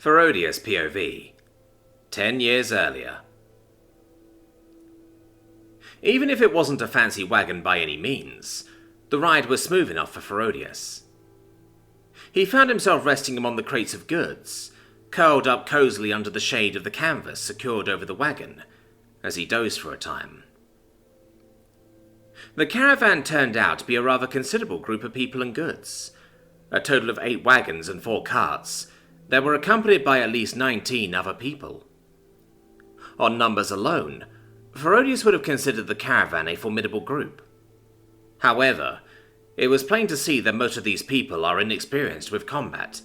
Frodus POV, 10 years earlier. Even if it wasn't a fancy wagon by any means, the ride was smooth enough for Frodus. He found himself resting among the crates of goods, curled up cosily under the shade of the canvas secured over the wagon, as he dozed for a time. The caravan turned out to be a rather considerable group of people and goods. A total of 8 wagons and 4 carts that were accompanied by at least 19 other people. On numbers alone, Frodus would have considered the caravan a formidable group. However, it was plain to see that most of these people are inexperienced with combat,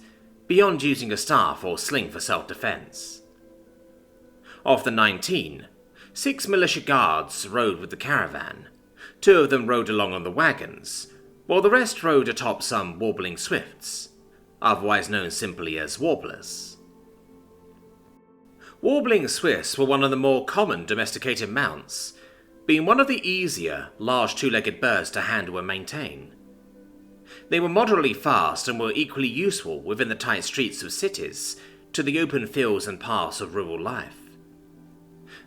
beyond using a staff or sling for self-defense. Of the 19, 6 militia guards rode with the caravan. 2 of them rode along on the wagons, while the rest rode atop some warbling swifts, otherwise known simply as warblers. Warbling swifts were one of the more common domesticated mounts, being one of the easier, large 2-legged birds to handle and maintain. They were moderately fast and were equally useful within the tight streets of cities to the open fields and paths of rural life.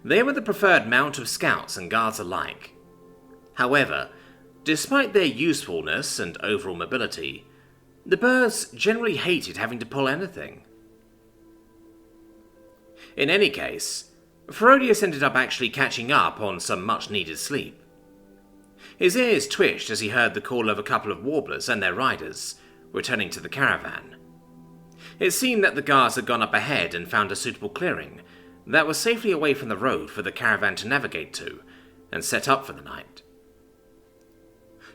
They were the preferred mount of scouts and guards alike. However, despite their usefulness and overall mobility, the birds generally hated having to pull anything. In any case, Frodus ended up actually catching up on some much-needed sleep. His ears twitched as he heard the call of a couple of warblers and their riders, returning to the caravan. It seemed that the guards had gone up ahead and found a suitable clearing that was safely away from the road for the caravan to navigate to, and set up for the night.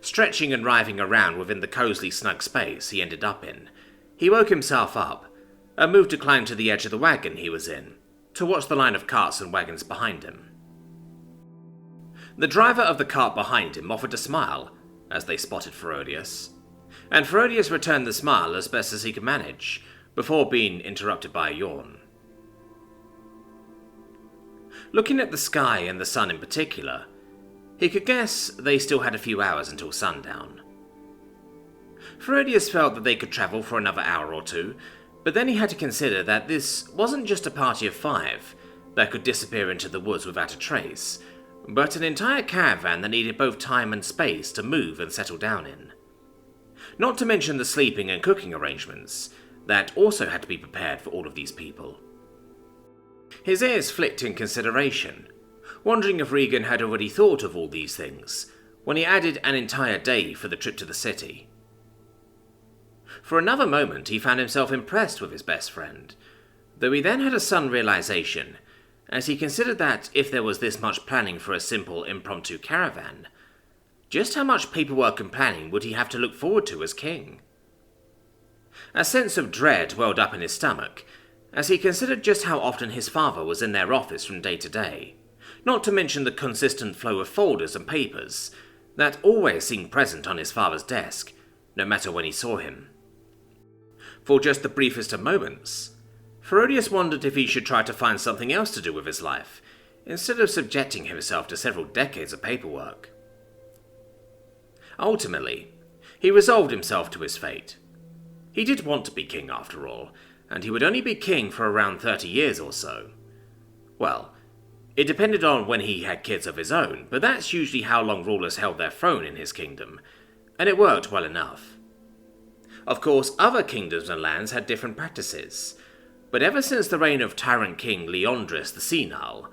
Stretching and writhing around within the cosily snug space he ended up in, he woke himself up and moved to climb to the edge of the wagon he was in, to watch the line of carts and wagons behind him. The driver of the cart behind him offered a smile as they spotted Frodus, and Frodus returned the smile as best as he could manage, before being interrupted by a yawn. Looking at the sky and the sun in particular, he could guess they still had a few hours until sundown. Frodus felt that they could travel for another hour or 2, but then he had to consider that this wasn't just a party of 5 that could disappear into the woods without a trace, but an entire caravan that needed both time and space to move and settle down in. Not to mention the sleeping and cooking arrangements that also had to be prepared for all of these people. His ears flicked in consideration, wondering if Regan had already thought of all these things when he added an entire day for the trip to the city. For another moment he found himself impressed with his best friend, though he then had a sudden realization as he considered that if there was this much planning for a simple impromptu caravan, just how much paperwork and planning would he have to look forward to as king? A sense of dread welled up in his stomach as he considered just how often his father was in their office from day to day, not to mention the consistent flow of folders and papers that always seemed present on his father's desk, no matter when he saw him. For just the briefest of moments, Frodus wondered if he should try to find something else to do with his life, instead of subjecting himself to several decades of paperwork. Ultimately, he resolved himself to his fate. He did want to be king after all, and he would only be king for around 30 years or so. Well, it depended on when he had kids of his own, but that's usually how long rulers held their throne in his kingdom, and it worked well enough. Of course, other kingdoms and lands had different practices, but ever since the reign of tyrant king Leandris the Senile,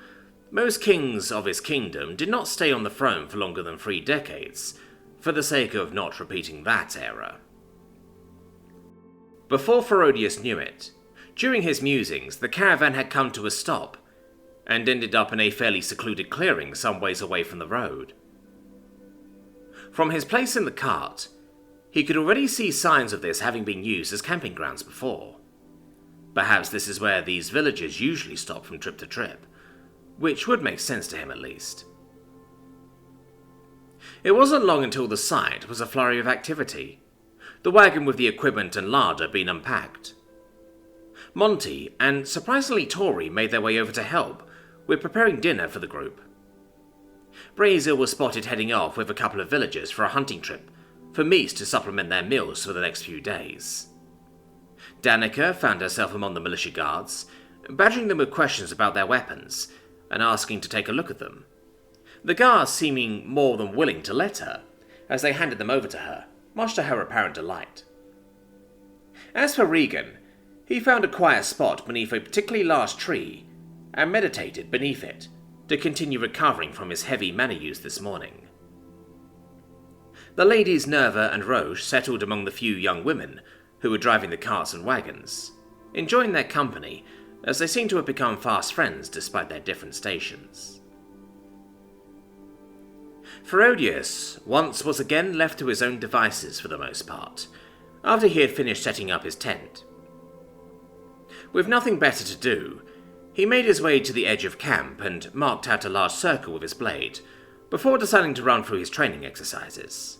most kings of his kingdom did not stay on the throne for longer than 3 decades, for the sake of not repeating that era. Before Frodus knew it, during his musings, the caravan had come to a stop, and ended up in a fairly secluded clearing some ways away from the road. From his place in the cart, he could already see signs of this having been used as camping grounds before. Perhaps this is where these villagers usually stop from trip to trip, which would make sense to him at least. It wasn't long until the site was a flurry of activity, the wagon with the equipment and larder being unpacked. Monty and surprisingly Tori made their way over to help with preparing dinner for the group. Braziel was spotted heading off with a couple of villagers for a hunting trip for meat to supplement their meals for the next few days. Danica found herself among the militia guards, badgering them with questions about their weapons and asking to take a look at them. The guards seeming more than willing to let her, as they handed them over to her, much to her apparent delight. As for Regan, he found a quiet spot beneath a particularly large tree and meditated beneath it to continue recovering from his heavy mana use this morning. The ladies Nerva and Roche settled among the few young women who were driving the carts and wagons, enjoying their company as they seemed to have become fast friends despite their different stations. Frodus once was again left to his own devices for the most part, after he had finished setting up his tent. With nothing better to do, he made his way to the edge of camp and marked out a large circle with his blade, before deciding to run through his training exercises.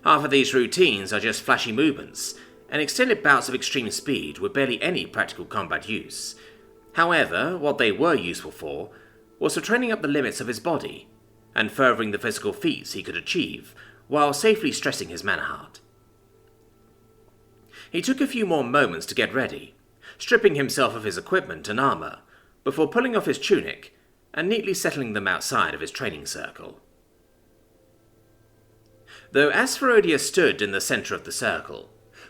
Half of these routines are just flashy movements and extended bouts of extreme speed with barely any practical combat use. However, what they were useful for was for training up the limits of his body and furthering the physical feats he could achieve while safely stressing his mana heart. He took a few more moments to get ready, stripping himself of his equipment and armor before pulling off his tunic and neatly settling them outside of his training circle. Though as Frodus stood in the center of the circle,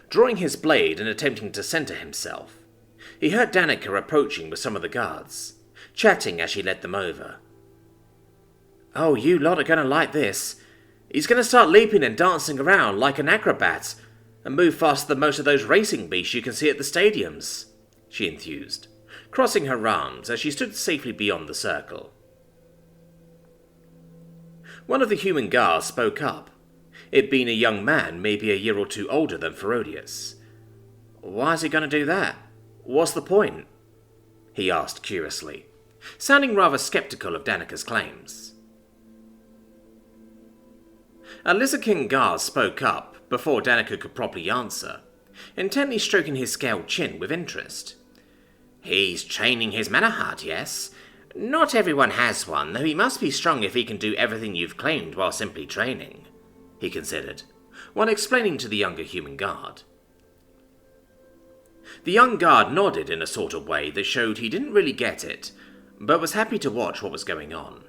drawing his blade and attempting to center himself, he heard Danica approaching with some of the guards, chatting as she led them over. "Oh, you lot are going to like this. He's going to start leaping and dancing around like an acrobat and move faster than most of those racing beasts you can see at the stadiums," she enthused, crossing her arms as she stood safely beyond the circle. One of the human guards spoke up, it being a young man maybe a year or two older than Frodus. "Why is he going to do that? What's the point?" he asked curiously, sounding rather skeptical of Danica's claims. A Lizard King guard spoke up before Danica could properly answer, intently stroking his scaled chin with interest. "He's training his mana heart, yes. Not everyone has one, though he must be strong if he can do everything you've claimed while simply training," he considered, while explaining to the younger human guard. The young guard nodded in a sort of way that showed he didn't really get it, but was happy to watch what was going on.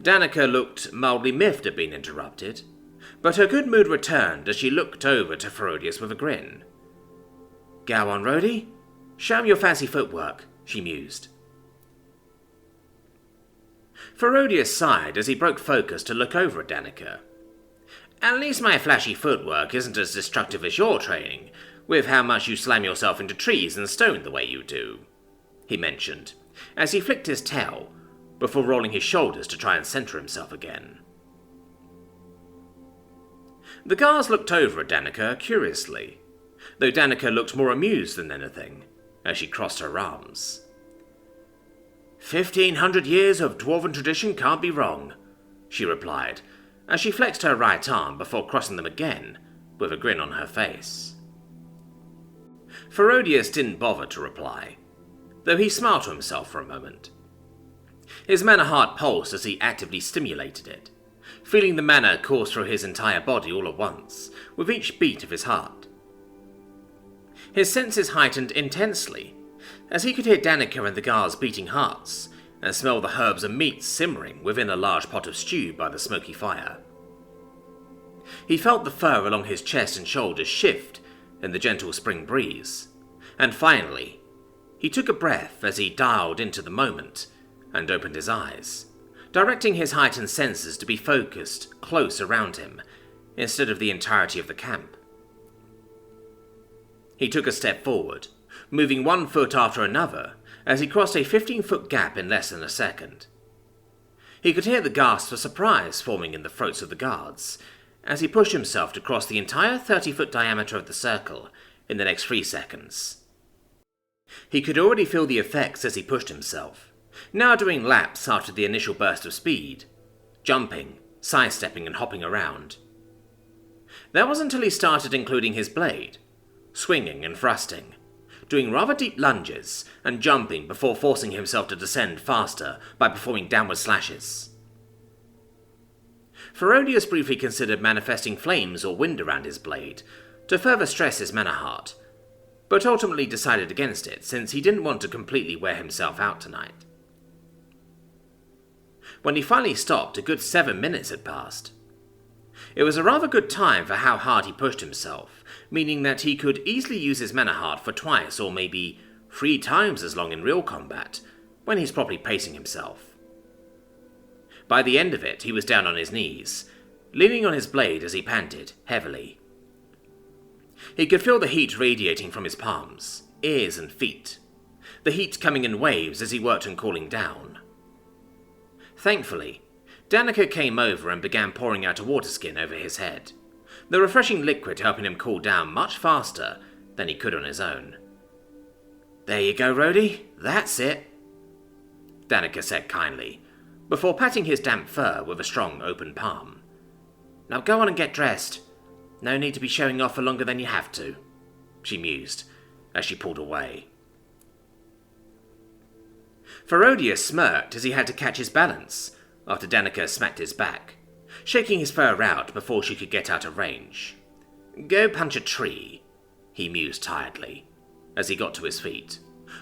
Danica looked mildly miffed at being interrupted, but her good mood returned as she looked over to Frodus with a grin. "Go on, Rhodey. Show him your fancy footwork," she mused. Frodus sighed as he broke focus to look over at Danica. "At least my flashy footwork isn't as destructive as your training, with how much you slam yourself into trees and stone the way you do," he mentioned, as he flicked his tail, before rolling his shoulders to try and center himself again. The guards looked over at Danica curiously, though Danica looked more amused than anything, as she crossed her arms. 1,500 years of dwarven tradition can't be wrong," she replied, as she flexed her right arm before crossing them again, with a grin on her face. Frodus didn't bother to reply, though he smiled to himself for a moment. His mana heart pulsed as he actively stimulated it, feeling the mana course through his entire body all at once, with each beat of his heart. His senses heightened intensely, as he could hear Danica and the guards' beating hearts, and smell the herbs and meats simmering within a large pot of stew by the smoky fire. He felt the fur along his chest and shoulders shift in the gentle spring breeze, and finally, he took a breath as he dialed into the moment and opened his eyes, directing his heightened senses to be focused close around him, instead of the entirety of the camp. He took a step forward, moving one foot after another as he crossed a 15-foot gap in less than a second. He could hear the gasps of surprise forming in the throats of the guards as he pushed himself to cross the entire 30-foot diameter of the circle in the next 3 seconds. He could already feel the effects as he pushed himself, now doing laps after the initial burst of speed, jumping, sidestepping and hopping around. That was until he started including his blade, swinging and thrusting, doing rather deep lunges and jumping before forcing himself to descend faster by performing downward slashes. Frodus briefly considered manifesting flames or wind around his blade to further stress his mana heart, but ultimately decided against it since he didn't want to completely wear himself out tonight. When he finally stopped, a good 7 minutes had passed. It was a rather good time for how hard he pushed himself, meaning that he could easily use his mana heart for twice or maybe 3 times as long in real combat, when he's properly pacing himself. By the end of it, he was down on his knees, leaning on his blade as he panted, heavily. He could feel the heat radiating from his palms, ears and feet, the heat coming in waves as he worked on cooling down. Thankfully, Danica came over and began pouring out a water skin over his head, the refreshing liquid helping him cool down much faster than he could on his own. "There you go, Rhodey, that's it," Danica said kindly, before patting his damp fur with a strong open palm. "Now go on and get dressed. No need to be showing off for longer than you have to," she mused, as she pulled away. Frodus smirked as he had to catch his balance after Danica smacked his back, shaking his fur out before she could get out of range. "Go punch a tree," he mused tiredly, as he got to his feet,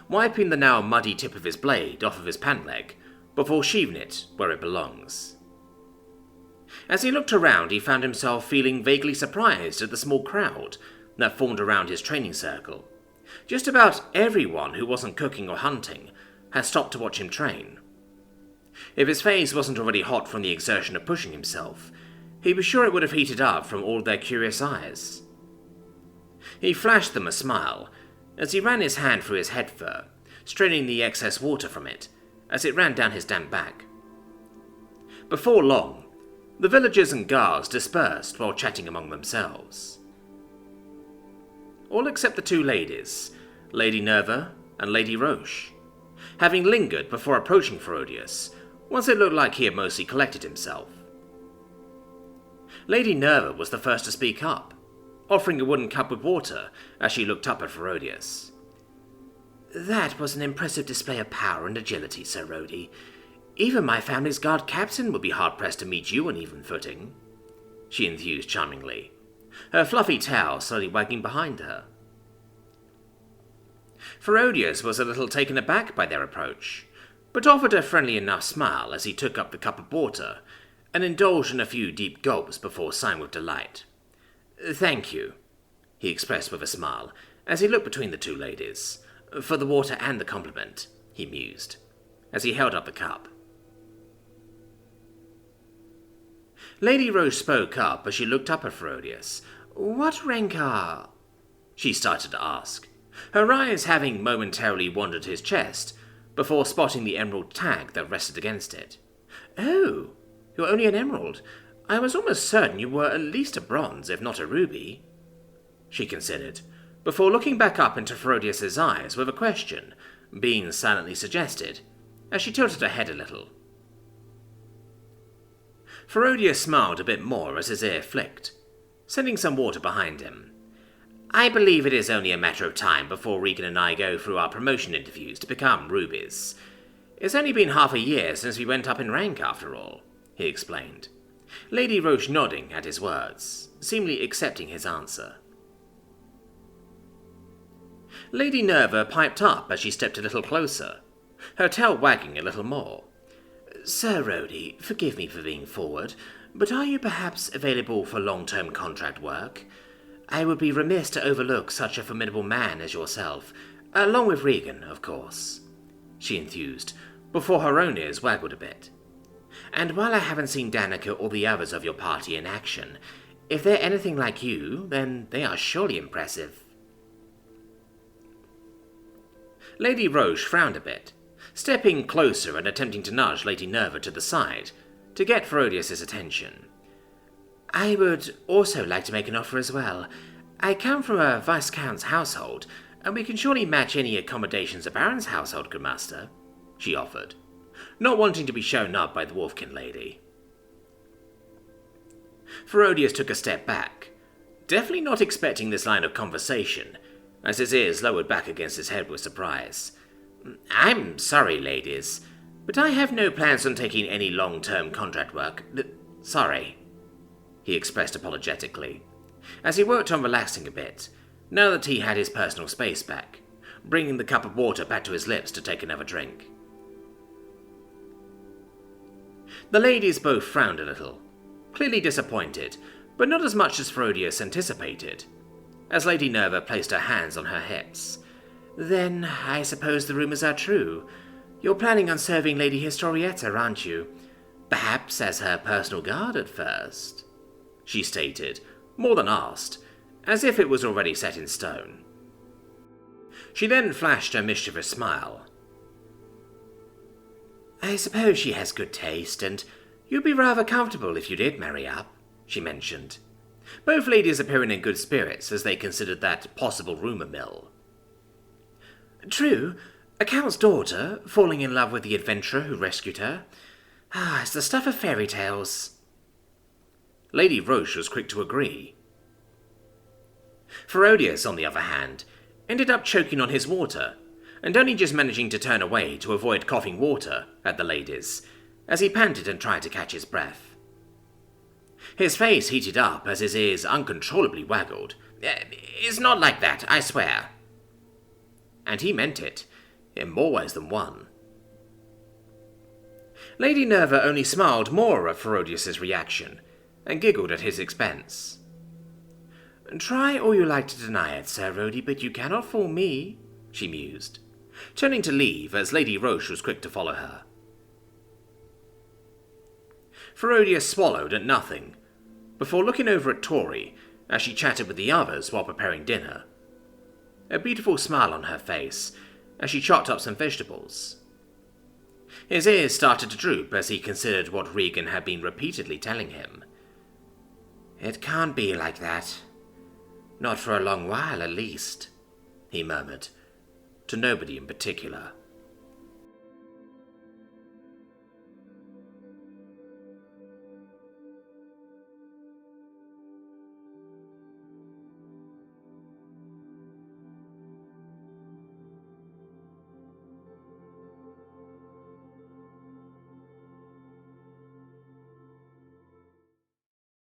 wiping the now muddy tip of his blade off of his pant leg before sheathing it where it belongs. As he looked around, he found himself feeling vaguely surprised at the small crowd that formed around his training circle. Just about everyone who wasn't cooking or hunting had stopped to watch him train. If his face wasn't already hot from the exertion of pushing himself, he was sure it would have heated up from all their curious eyes. He flashed them a smile as he ran his hand through his head fur, straining the excess water from it as it ran down his damp back. Before long, the villagers and guards dispersed while chatting among themselves. All except the 2 ladies, Lady Nerva and Lady Roche, having lingered before approaching Frodus once it looked like he had mostly collected himself. Lady Nerva was the first to speak up, offering a wooden cup with water as she looked up at Frodus. "That was an impressive display of power and agility, Sir Rhodey. Even my family's guard captain would be hard-pressed to meet you on even footing," she enthused charmingly, her fluffy tail slowly wagging behind her. Frodus was a little taken aback by their approach, but offered a friendly enough smile as he took up the cup of water and indulged in a few deep gulps before sighing with delight. "Thank you," he expressed with a smile as he looked between the 2 ladies. "For the water and the compliment," he mused, as he held up the cup. Lady Rose spoke up as she looked up at Frodus. "What rank are—" she started to ask, her eyes having momentarily wandered his chest before spotting the emerald tag that rested against it. "Oh, you're only an emerald. I was almost certain you were at least a bronze, if not a ruby," she considered, before looking back up into Frodus's eyes with a question being silently suggested, as she tilted her head a little. Frodus smiled a bit more as his ear flicked, sending some water behind him. "I believe it is only a matter of time before Regan and I go through our promotion interviews to become rubies. It's only been half a year since we went up in rank, after all," he explained, Lady Roche nodding at his words, seemingly accepting his answer. Lady Nerva piped up as she stepped a little closer, her tail wagging a little more. "Sir Rhodey, forgive me for being forward, but are you perhaps available for long-term contract work? I would be remiss to overlook such a formidable man as yourself, along with Regan, of course," she enthused, before her own ears waggled a bit. "And while I haven't seen Danica or the others of your party in action, if they're anything like you, then they are surely impressive." Lady Roche frowned a bit, stepping closer and attempting to nudge Lady Nerva to the side to get Frodus's attention. "I would also like to make an offer as well. I come from a Viscount's household, and we can surely match any accommodations a Baron's household could muster," she offered, not wanting to be shown up by the Wolfkin lady. Frodus took a step back, definitely not expecting this line of conversation, as his ears lowered back against his head with surprise. "I'm sorry, ladies, but I have no plans on taking any long-term contract work. Sorry," he expressed apologetically, as he worked on relaxing a bit, now that he had his personal space back, bringing the cup of water back to his lips to take another drink. The ladies both frowned a little, clearly disappointed, but not as much as Frodus anticipated, as Lady Nerva placed her hands on her hips. "Then, I suppose the rumors are true. You're planning on serving Lady Historietta, aren't you? Perhaps as her personal guard at first," she stated, more than asked, as if it was already set in stone. She then flashed her mischievous smile. "I suppose she has good taste, and you'd be rather comfortable if you did marry up," she mentioned, both ladies appearing in good spirits as they considered that possible rumour mill. "True, a count's daughter, falling in love with the adventurer who rescued her. It's the stuff of fairy tales." Lady Roche was quick to agree. Frodus, on the other hand, ended up choking on his water, and only just managing to turn away to avoid coughing water at the ladies, as he panted and tried to catch his breath. His face heated up as his ears uncontrollably waggled. "It's not like that, I swear." And he meant it, in more ways than one. Lady Nerva only smiled more at Frodus's reaction, and giggled at his expense. "Try all you like to deny it, Sir Rhodey, but you cannot fool me," she mused, turning to leave as Lady Roche was quick to follow her. Frodus swallowed at nothing, before looking over at Tori as she chatted with the others while preparing dinner, a beautiful smile on her face as she chopped up some vegetables. His ears started to droop as he considered what Regan had been repeatedly telling him. "It can't be like that. Not for a long while, at least," he murmured, to nobody in particular.